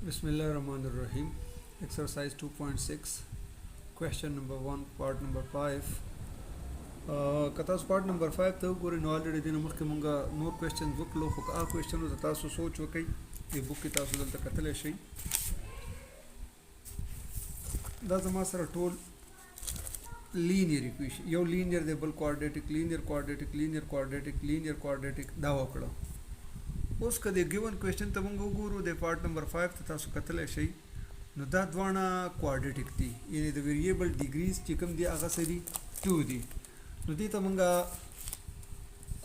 Bismillahirrahmanirrahim. Exercise 2.6, question number 1, part number 5. کتاس پارت نمبر 5 ته وګورئ نو الریډي دینه مخکې مونږه نور کوېسچنز وکړو خو هغه کوېسچنو ته تاسو سوچ وکړئ دې بک کې تاسو دلته کتلی شئ دا زما سره ټول لینیر ایکویشن یو لینیر دی بل کوارډیټک لینیر کوارډیټک دا وکړه اوس که د ګیون کوېسچن ته مونږ وګورو د پارت نمبر 5 ته تاسو کتلی شئ نو دا دواړه کوارډیټک دي یعنې د ویریبل ډیګریز چې کوم دي هغه څه دي 2 دي نو دې ته مونږه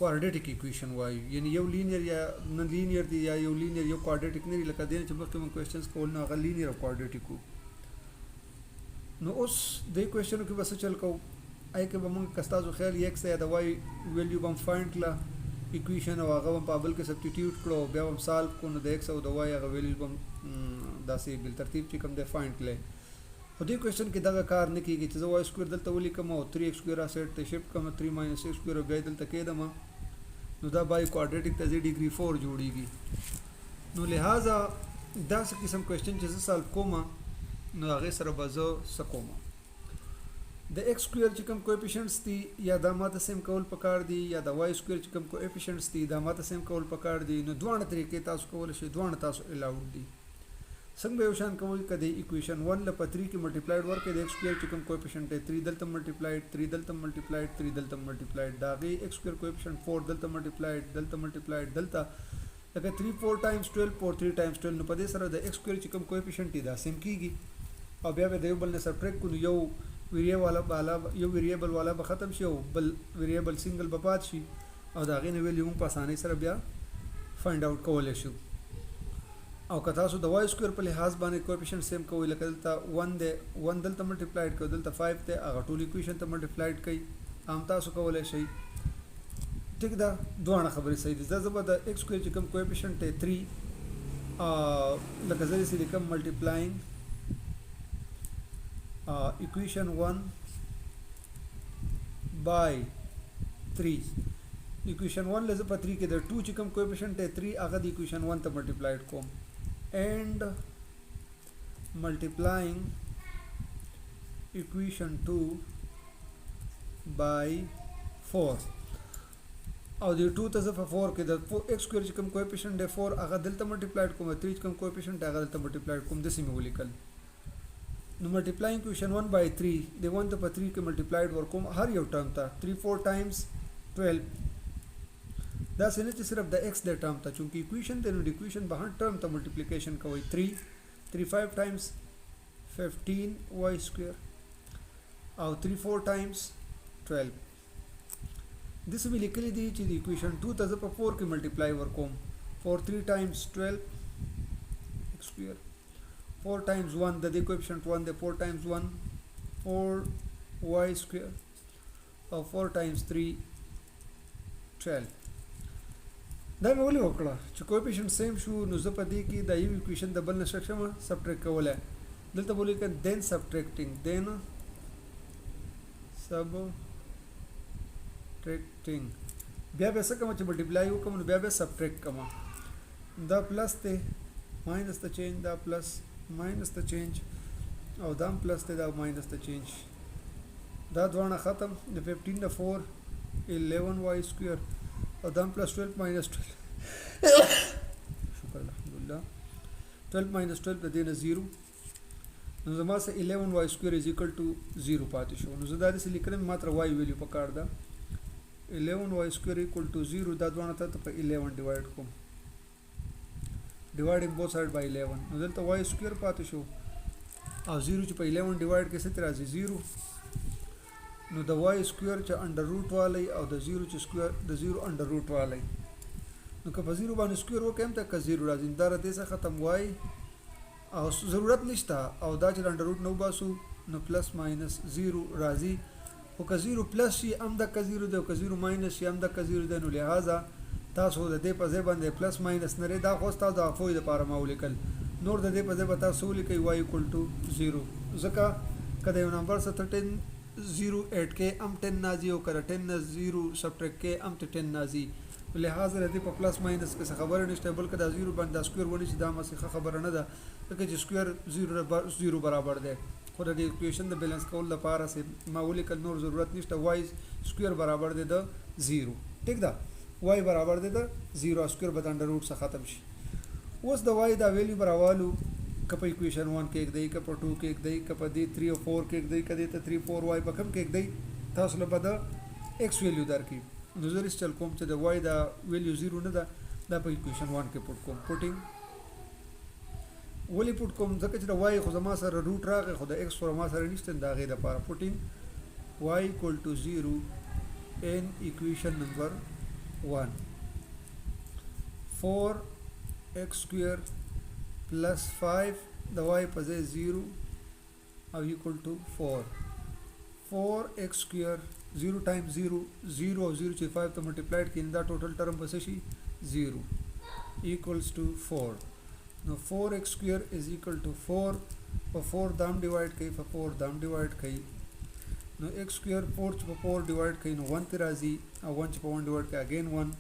کوارډیټک ایکویشن وایو یعنی یو لینیر یا نه لینیر دی یا یو لینیر یو کوارډیټک نه دی لکه دې چې مخکې مونږ کوېسچنز کول نو هغه لینیر او کوارډیټک وو نو اوس دې کوېسچنو کې به څه چل کوو آی کې به مونږ که ستاسو خیال ایکس یا د وای ویلیو به هم فایند کړه ایکویشن او هغه هم په بل کې سبسټیټیوټ کړو بیا هم سالو کړو نو د ایکس او د وای هغه ویلیو به هم داسې بل ترتیب چې کوم دی فایند کړی خو دې کوېسچن کې دغه کار نه کېږي چې زه وای سکویر دلته ولیکم او 3x سکویر راسیټ ته شفټ کړم 3 ماینس x سکویر او بیا دلته کېږدم نو دا بای کوارډیټک ته ځي ډیګري 4 جوړیږي نو لہذا داسې قسم کوېسچن چې زه سالو کوم نو هغې سره به زه څه کوم د x سکویر چې کوم کویفیشنټس دي یا دا ماته سیم کول پکار دي یا د y سکویر چې کوم کویفیشنټس دي دا ماته سیم کول پکار دي نو دواړه طریقې تاسو کولی شئ دواړه تاسو الاؤډ دي څنګه به یو شان کوئ که د ایکویشن 1 له په 3 کې ملټیپلایډ ورکړئ د x سکویر چې کوم کویفیشنټ دی 3 دلته ملټیپلایډ 3 دلته ملټیپلایډ 3 دلته ملټیپلایډ د هغې x سکویر کویفیشنټ 4 دلته ملټیپلایډ دلته لکه 3 4 ټایمز 12 4 3 ټایمز 12 نو په دې سره د x سکویر چې کوم کویفیشنټ دی دا سیم کېږي او بیا به د یو بل نه سبټریکټ کړو یو ویریبل والا به ختم شي او بل ویریبل سنګل به پات شي او د هغې نه ویلیو موږ په اسانۍ سره بیا فایند آوټ کولی شو او که تاسو د وای سکویر په لحاظ باندې کویفیشنټ سیم کوئ لکه دلته 1 دی 1 دلته ملټیپلایډ کړو دلته 5 دی هغه ټول ایکویشن ته ملټیپلایډ کوئ هم تاسو کولی شئ ټیک ده دواړه خبرې صحیح دي زه به د ایکس سکویر چې کوم کویفیشنټ دی 3 لکه زه داسې لیکم ملټیپلاینګ equation 1 by 3 equation 1 لزه په 3 کې د 2 چې کوم کویفیشنټ دی 3 هغه د equation 1 ته ملټیپلایډ کوم and multiplying equation 2 by 4 او د 2 ته زه په 4 کې د x سکویر چې کوم کویفیشنټ دی 4 هغه دلته ملټیپلایډ کوم 3 چې کوم کویفیشنټ هغه دلته ملټیپلایډ کوم داسې مې ولیکل نو ملټیپلایینګ کویشن 1 by 3 د 1 ته په 3 کې ملټیپلایډ ورکوم هر یو ټرم ته 3 4 ټایمز 12 دا څه نه چې صرف د x د ټرم ته چونکې ایکویشن دی نو د ایکویشن به هر ټرم ته ملټیپلیکیشن کوئ 3 5 ټایمز 15 y سکویر او 3 4 ټایمز 12 داسې مې لیکلی دي چې د ایکویشن 2 ته زه په 4 کې ملټیپلای ورکوم 4 3 ټایمز 12 x سکویر 4 times 1 the coefficient 1 the 4 times 1 4 y square or 4 times 3 12 دا مې ولې وکړه چې کویفیشنټ سیم شو نو زه په دې کې د یو ایکویشن د بل نه شم سبټریکټ کولی دلته به ولیکم دین سبټریکټینګ بیا به څه کوم چې ملټیپلای وکړم نو بیا به سبټریکټ کوم دا پلس دی ماینس د چینج دا پلس ماینس د چینج او دا پلس دی دا ماینس د چینج دا دواړه ختم د 15 د 4 11 y سکویر او دا پلس 12 ماینس 12 شکر الحمدلله 12 ماینس 12 د دې نه 0 نو زما سره 11 y سکویر از ایکول ټو 0 پاتې شو نو زه دا داسې لیکلم ماته y ویلیو پکار ده 11 y سکویر ایکول ټو 0 دا دواړه ته په 11 ډیوایډ کوم dividing both side by 11 نو دلته y سکویر پاتې شو او 0 چې په 11 ډیوایډ کې څه راځي 0 نو د y سکویر چې انډر روټ والی او د 0 چې سکویر د 0 انډر روټ والی نو که په 0 باندې سکویر وکړم ته که 0 راځي دا را دې څخه ختم y او ضرورت نشته او دا چې انډر روټ نه وباسو نو پلس ماینس 0 راځي خو که 0 پلس شي هم دکه 0 دی او که 0 ماینس شي هم دکه 0 دی نو لہذا تاسو د دې په ځای باندې پلس ماینس نه لري دا خو تاسو د افوی لپاره ما ولیکل نور د دې په ځای به تاسو ولیکئ y equal to 0 ځکه که د یو نمبر څخه 10 0 8 کې هم 10 نازي او که 10 نه 0 سبټریکټ کې هم 10 نازي لہٰذا د دې په پلس ماینس کې څه خبره نشته بلکې دا زیرو باندې دا سکویر ونیسي دا مسې خبره نه ده ځکه چې سکویر زیرو برابر دی خو د دې اکویشن د بیلانس کولو لپاره سه ما ولیکل نور ضرورت نشته وای سکویر برابر دی د زیرو ټیک ده وای برابر دی د زیرو سکویر به د انډر روټ څخه ختم شي اوس د وای دا ویلیو براوالو که په اکویشن 1 کې کېږدئ که په 2 کې کېږدئ که په دې 3 او 4 کې کېږدئ که دې ته 3 4 وای په کوم کې کېږدئ تاسو له به د ایکس ویلیو درکړي نو زه چل کوم چې د وای دا ویلیو زیرو نه ده دا په اکویشن 1 کې پټ کوم پټینګ ولې پټ کوم ځکه چې د وای خو زما سره روټ راغی خو د ایکس سره ما سره نشته د هغې دپاره پټینګ وای اکول ټو 0 in equation number 1 4x square plus 5 the y په ځای 0 او equal to 4x square 0 times 0 0 او 0 چې 5 ته multiplied کړي دا ټوټل ټرم به څه شي 0 equals to 4 نو 4x square is equal to 4 په 4 دام ډیوایډ کوي په 4 دام ډیوایډ کوي نو x square 4 چې په 4 ډیوایډ کوي نو 1 ته راځي او 1 چې په 1 ډیوایډ کوي اگین 1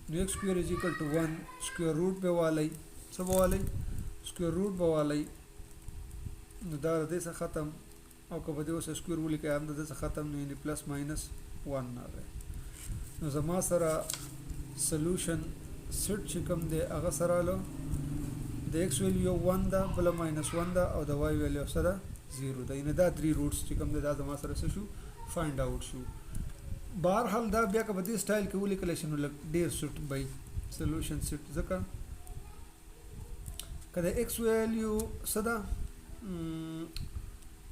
نو x square is equal to 1 square root به والی څه به والی square root به والی نو دا د دې څخه ختم او که په دې اوس سکویر ولیکئ هم د دې څخه ختم نو یعنې پلس ماینس 1 راغی نو زما سره سلوشن سیټ چې کوم دی هغه سره له د ایکس ویلیو 1 ده بله ماینس 1 ده او د وای ویلیو څه ده 0 ده یعنې دا 3 روټس چې کوم دی دا زما سره څه شو فایند آوټ شو بهرحال دا بیا که په دې سټایل کې ولیکلی شي نو لږ ډېر سوټ به سلوشن سیټ ځکه که د ایکس ویلیو څه ده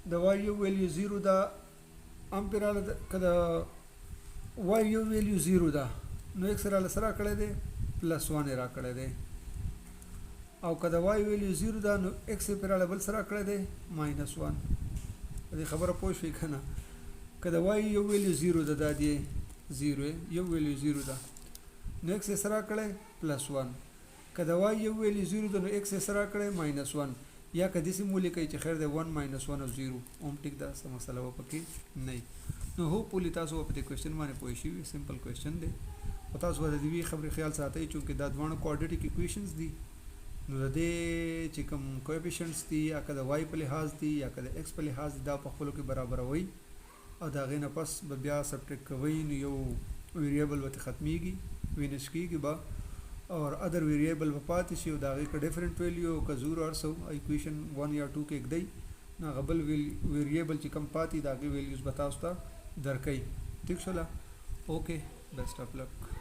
د وای یو ویلیو 0 ده هم پرې راله که د وای یو ویلیو 0 ده نو ایکس راله څه راکړی دی پلس 1 یې راکړی دی او که د وای ویلیو 0 ده نو ایکس یې پرې راله بل څه راکړی دی ماینس 1 په دې خبره پوه شوئ که نه که د وای یو ویلیو 0 ده دا دی 0 یو ویلیو 0 ده نو ایکس یې څه راکړی پلس 1 که د وای یو ویلیو 0 ده نو ایکس یې څه راکړی ماینس 1 یا که داسې مو ولیکئ چې خیر دی 1 minus 1 او 0 هم ټیک ده څه مسله به پکې نه وي نو هوپفولي تاسو به په دې کوېشن باندې پوه شوي سمپل کوېشن دی او تاسو به د دې خبرې خیال ساتئ چونکې دا دواړه کوارډیټک ایکویشنز دي نو د دې چې کوم کویفیشنټس دي یا که د وای په لحاظ دي یا که د ایکس په لحاظ دي دا په خپلو کې برابروئ او د هغې نه پس به بیا سبټریکټ کوئ نو یو ویریبل ورته ختمیږي وینش کېږي به اور ادر ویریبل په پاتې شي او د هغې که ډفرنټ ویلیو که زور ارسو ایکویشن 1 یا 2 کې ږدئ نو هغه بل ویریبل چې کم پاتې د هغې ویلیوز به تاسو ته درکوي ټیک شوله اوکې بیسټ اف لک